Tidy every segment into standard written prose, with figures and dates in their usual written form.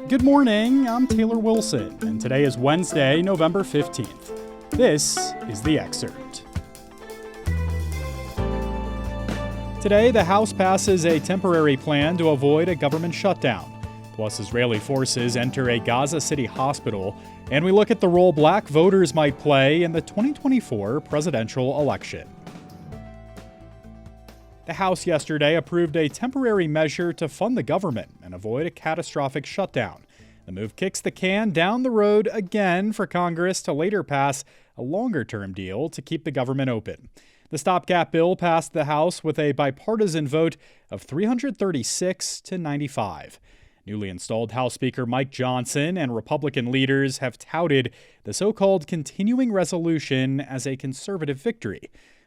Good morning, I'm Taylor Wilson, and today is Wednesday, November 15th. This is the Excerpt. Today, the House passes a temporary plan to avoid a government shutdown. Plus, Israeli forces enter a Gaza City hospital, and we look at the role black voters might play in the 2024 presidential election. The House yesterday approved a temporary measure to fund the government and avoid a catastrophic shutdown. The move kicks the can down the road again for Congress to later pass a longer-term deal to keep the government open. The stopgap bill passed the House with a bipartisan vote of 336 to 95. Newly installed House Speaker Mike Johnson and Republican leaders have touted the so-called continuing resolution as a conservative victory.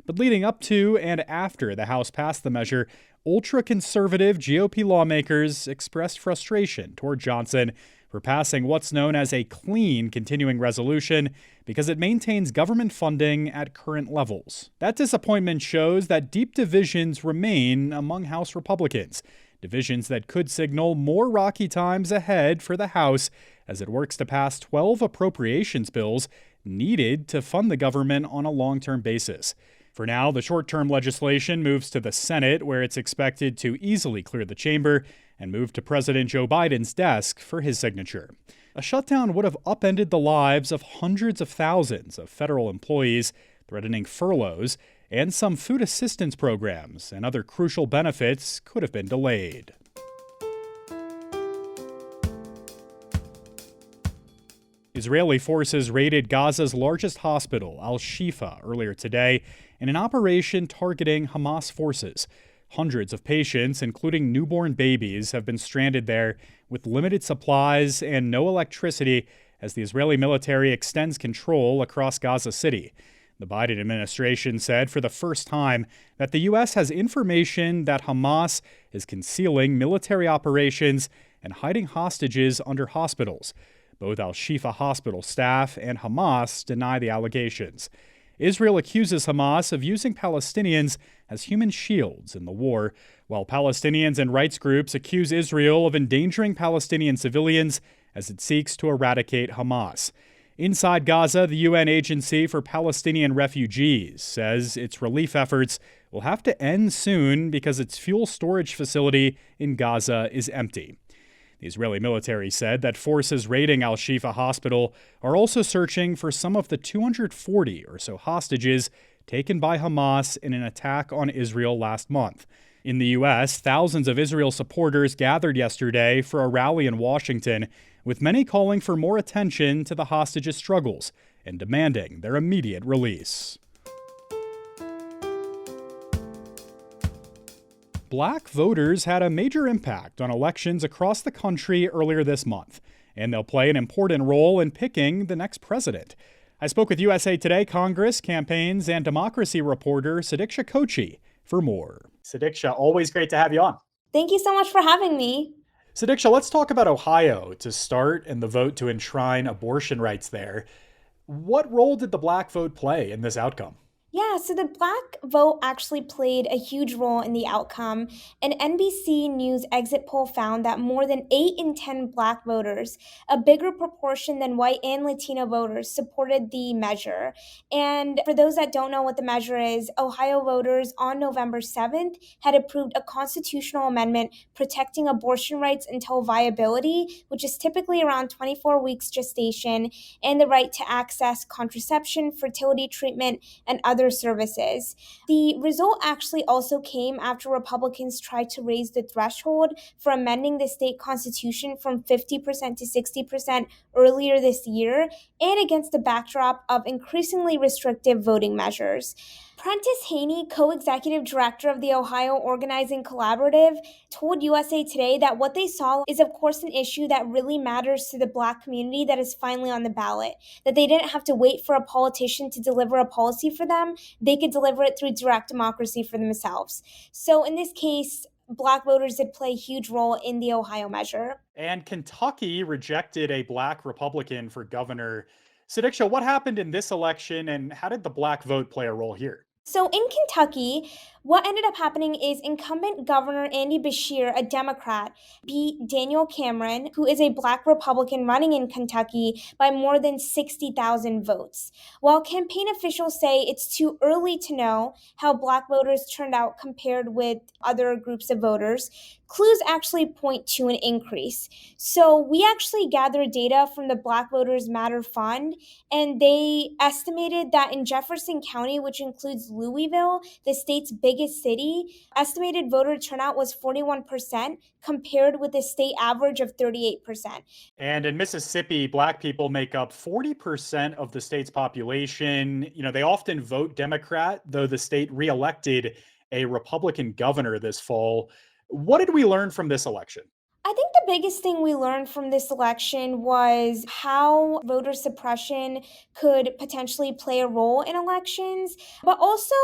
But leading up to and after the House passed the measure, ultra-conservative GOP lawmakers expressed frustration toward Johnson for passing what's known as a clean continuing resolution because it maintains government funding at current levels. That disappointment shows that deep divisions remain among House Republicans, divisions that could signal more rocky times ahead for the House as it works to pass 12 appropriations bills needed to fund the government on a long-term basis. For now, the short-term legislation moves to the Senate, where it's expected to easily clear the chamber and move to President Joe Biden's desk for his signature. A shutdown would have upended the lives of hundreds of thousands of federal employees, threatening furloughs, and some food assistance programs and other crucial benefits could have been delayed. Israeli forces raided Gaza's largest hospital, Al-Shifa, earlier today in an operation targeting Hamas forces. Hundreds of patients, including newborn babies, have been stranded there with limited supplies and no electricity as the Israeli military extends control across Gaza City. The Biden administration said for the first time that the U.S. has information that Hamas is concealing military operations and hiding hostages under hospitals. Both Al-Shifa hospital staff and Hamas deny the allegations. Israel accuses Hamas of using Palestinians as human shields in the war, while Palestinians and rights groups accuse Israel of endangering Palestinian civilians as it seeks to eradicate Hamas. Inside Gaza, the UN Agency for Palestinian Refugees says its relief efforts will have to end soon because its fuel storage facility in Gaza is empty. The Israeli military said that forces raiding Al-Shifa hospital are also searching for some of the 240 or so hostages taken by Hamas in an attack on Israel last month. In the U.S., thousands of Israel supporters gathered yesterday for a rally in Washington, with many calling for more attention to the hostages' struggles and demanding their immediate release. Black voters had a major impact on elections across the country earlier this month, and they'll play an important role in picking the next president. I spoke with USA Today Congress, campaigns, and democracy reporter Sudiksha Kochi for more. Sudiksha, always great to have you on. Thank you so much for having me. Sudiksha, let's talk about Ohio to start and the vote to enshrine abortion rights there. What role did the black vote play in this outcome? Yeah, so the black vote actually played a huge role in the outcome. An NBC News exit poll found that more than 8 in 10 black voters, a bigger proportion than white and Latino voters, supported the measure. And for those that don't know what the measure is, Ohio voters on November 7th had approved a constitutional amendment protecting abortion rights until viability, which is typically around 24 weeks gestation, and the right to access contraception, fertility treatment, and other services. The result actually also came after Republicans tried to raise the threshold for amending the state constitution from 50% to 60% earlier this year, and against the backdrop of increasingly restrictive voting measures. Prentice Haney, co-executive director of the Ohio Organizing Collaborative, told USA Today that what they saw is, of course, an issue that really matters to the black community that is finally on the ballot, that they didn't have to wait for a politician to deliver a policy for them. They could deliver it through direct democracy for themselves. So in this case, black voters did play a huge role in the Ohio measure. And Kentucky rejected a black Republican for governor. Sudiksha, what happened in this election and how did the black vote play a role here? So in Kentucky, What ended up happening is incumbent Governor Andy Beshear, a Democrat, beat Daniel Cameron, who is a Black Republican running in Kentucky, by more than 60,000 votes. While campaign officials say it's too early to know how Black voters turned out compared with other groups of voters, clues actually point to an increase. So we actually gathered data from the Black Voters Matter Fund, and they estimated that in Jefferson County, which includes Louisville, the state's biggest city, estimated voter turnout was 41% compared with the state average of 38%. And in Mississippi, Black people make up 40% of the state's population. They often vote Democrat, though the state reelected a Republican governor this fall. What did we learn from this election? I think the biggest thing we learned from this election was how voter suppression could potentially play a role in elections, but also,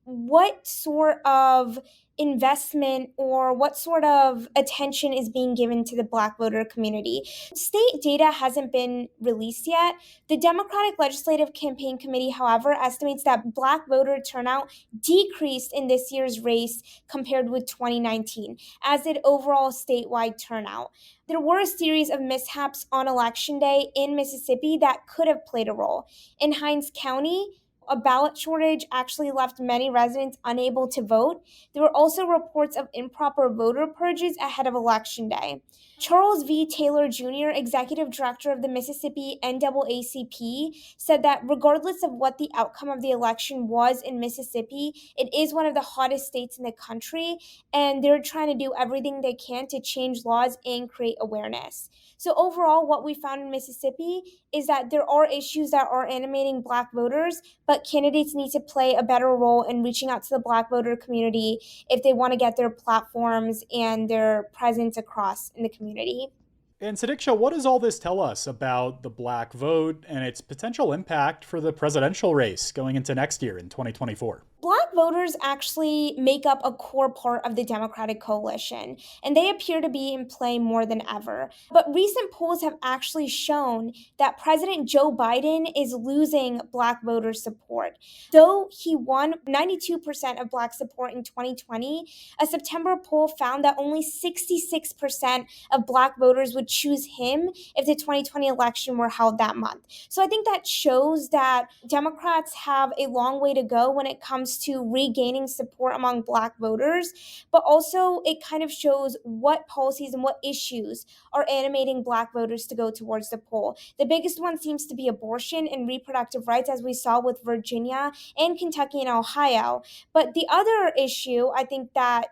what sort of investment or what sort of attention is being given to the Black voter community. State data hasn't been released yet. The Democratic Legislative Campaign Committee, however, estimates that Black voter turnout decreased in this year's race compared with 2019, as did overall statewide turnout. There were a series of mishaps on Election Day in Mississippi that could have played a role. In Hinds County, a ballot shortage actually left many residents unable to vote. There were also reports of improper voter purges ahead of Election Day. Charles V. Taylor Jr., executive director of the Mississippi NAACP, said that regardless of what the outcome of the election was in Mississippi, it is one of the hottest states in the country, and they're trying to do everything they can to change laws and create awareness. So overall, what we found in Mississippi is that there are issues that are animating Black voters, but candidates need to play a better role in reaching out to the Black voter community if they want to get their platforms and their presence across in the community. And Sudiksha, what does all this tell us about the Black vote and its potential impact for the presidential race going into next year in 2024? Black voters actually make up a core part of the Democratic coalition, and they appear to be in play more than ever. But recent polls have actually shown that President Joe Biden is losing Black voter support. Though he won 92% of Black support in 2020, a September poll found that only 66% of Black voters would choose him if the 2020 election were held that month. So I think that shows that Democrats have a long way to go when it comes to regaining support among Black voters, but also it kind of shows what policies and what issues are animating Black voters to go towards the poll. The biggest one seems to be abortion and reproductive rights, as we saw with Virginia and Kentucky and Ohio. But the other issue, I think that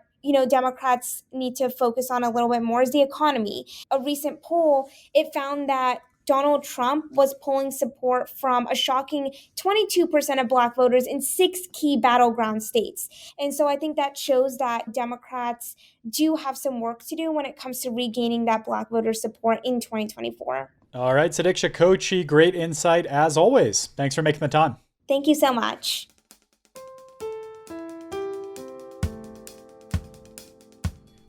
Democrats need to focus on a little bit more is the economy. A recent poll, it found that Donald Trump was polling support from a shocking 22% of Black voters in 6 key battleground states. And so I think that shows that Democrats do have some work to do when it comes to regaining that Black voter support in 2024. All right, Sudiksha Kochi, great insight as always. Thanks for making the time. Thank you so much.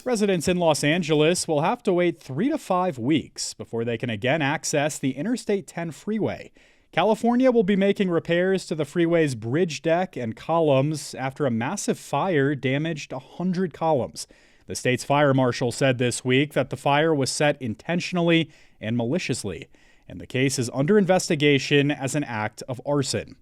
Residents in Los Angeles will have to wait 3 to 5 weeks before they can again access the Interstate 10 freeway. California will be making repairs to the freeway's bridge deck and columns after a massive fire damaged 100 columns. The state's fire marshal said this week that the fire was set intentionally and maliciously, and the case is under investigation as an act of arson.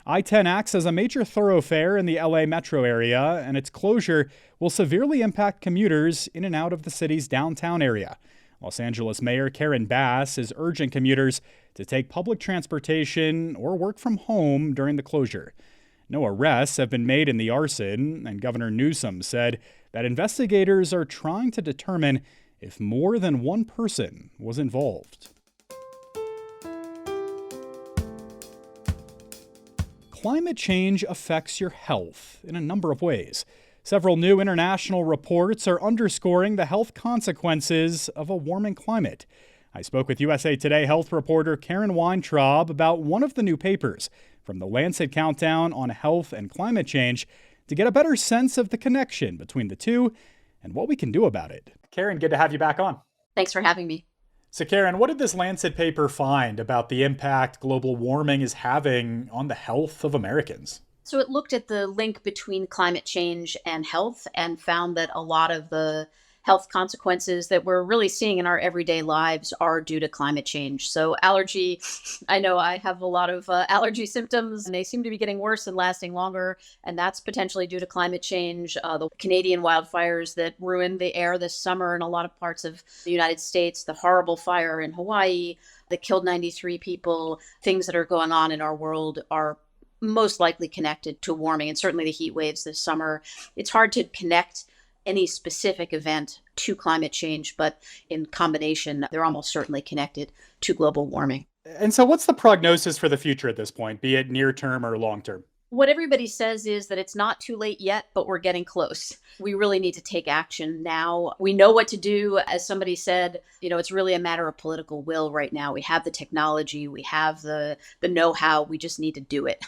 I-10 acts as a major thoroughfare in the LA metro area, and its closure will severely impact commuters in and out of the city's downtown area. Los Angeles Mayor Karen Bass is urging commuters to take public transportation or work from home during the closure. No arrests have been made in the arson, and Governor Newsom said that investigators are trying to determine if more than one person was involved. Climate change affects your health in a number of ways. Several new international reports are underscoring the health consequences of a warming climate. I spoke with USA Today health reporter Karen Weintraub about one of the new papers from the Lancet Countdown on Health and Climate Change to get a better sense of the connection between the two and what we can do about it. Karen, good to have you back on. Thanks for having me. So Karen, what did this Lancet paper find about the impact global warming is having on the health of Americans? So it looked at the link between climate change and health and found that a lot of the health consequences that we're really seeing in our everyday lives are due to climate change. So allergy, I know I have a lot of allergy symptoms and they seem to be getting worse and lasting longer. And that's potentially due to climate change. The Canadian wildfires that ruined the air this summer in a lot of parts of the United States, the horrible fire in Hawaii that killed 93 people, things that are going on in our world are most likely connected to warming, and certainly the heat waves this summer. It's hard to connect any specific event to climate change, but in combination, they're almost certainly connected to global warming. And so what's the prognosis for the future at this point, be it near term or long term? What everybody says is that it's not too late yet, but we're getting close. We really need to take action now. We know what to do. As somebody said, it's really a matter of political will right now. We have the technology, we have the know-how, we just need to do it.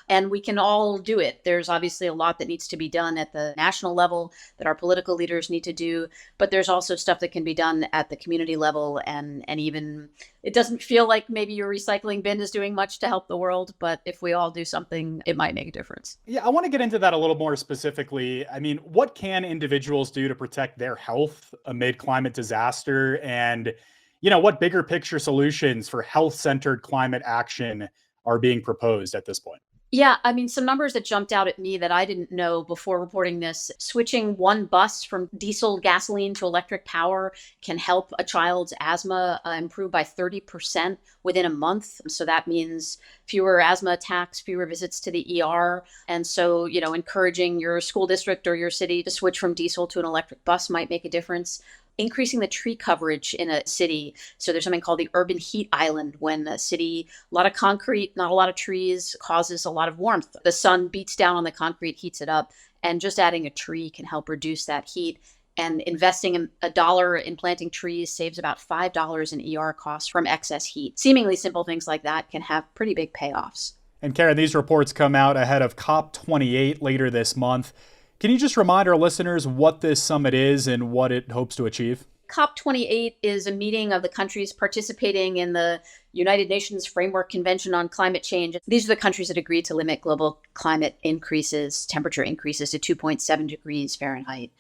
And we can all do it. There's obviously a lot that needs to be done at the national level that our political leaders need to do, but there's also stuff that can be done at the community level. And even it doesn't feel like maybe your recycling bin is doing much to help the world, but if we all do something, it might make a difference. Yeah, I want to get into that a little more specifically. I mean, what can individuals do to protect their health amid climate disaster? And, what bigger picture solutions for health-centered climate action are being proposed at this point? Yeah, I mean, some numbers that jumped out at me that I didn't know before reporting this. Switching one bus from diesel gasoline to electric power can help a child's asthma improve by 30% within a month. So that means fewer asthma attacks, fewer visits to the ER. And so, encouraging your school district or your city to switch from diesel to an electric bus might make a difference. Increasing the tree coverage in a city. So there's something called the urban heat island, when a city, a lot of concrete, not a lot of trees, causes a lot of warmth. The sun beats down on the concrete, heats it up, and just adding a tree can help reduce that heat. And investing $1 in planting trees saves about $5 in ER costs from excess heat. Seemingly simple things like that can have pretty big payoffs. And Karen, these reports come out ahead of COP28 later this month. Can you just remind our listeners what this summit is and what it hopes to achieve? COP28 is a meeting of the countries participating in the United Nations Framework Convention on Climate Change. These are the countries that agreed to limit global climate increases, temperature increases to 2.7 degrees Fahrenheit.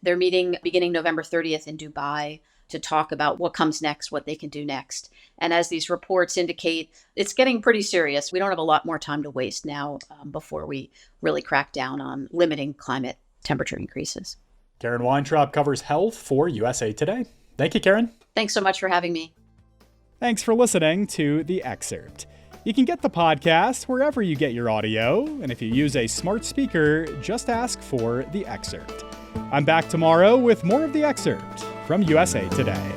They're meeting beginning November 30th in Dubai to talk about what comes next, what they can do next. And as these reports indicate, it's getting pretty serious. We don't have a lot more time to waste now before we really crack down on limiting climate temperature increases. Karen Weintraub covers health for USA Today. Thank you, Karen. Thanks so much for having me. Thanks for listening to The Excerpt. You can get the podcast wherever you get your audio, and if you use a smart speaker, just ask for The Excerpt. I'm back tomorrow with more of The Excerpt from USA Today.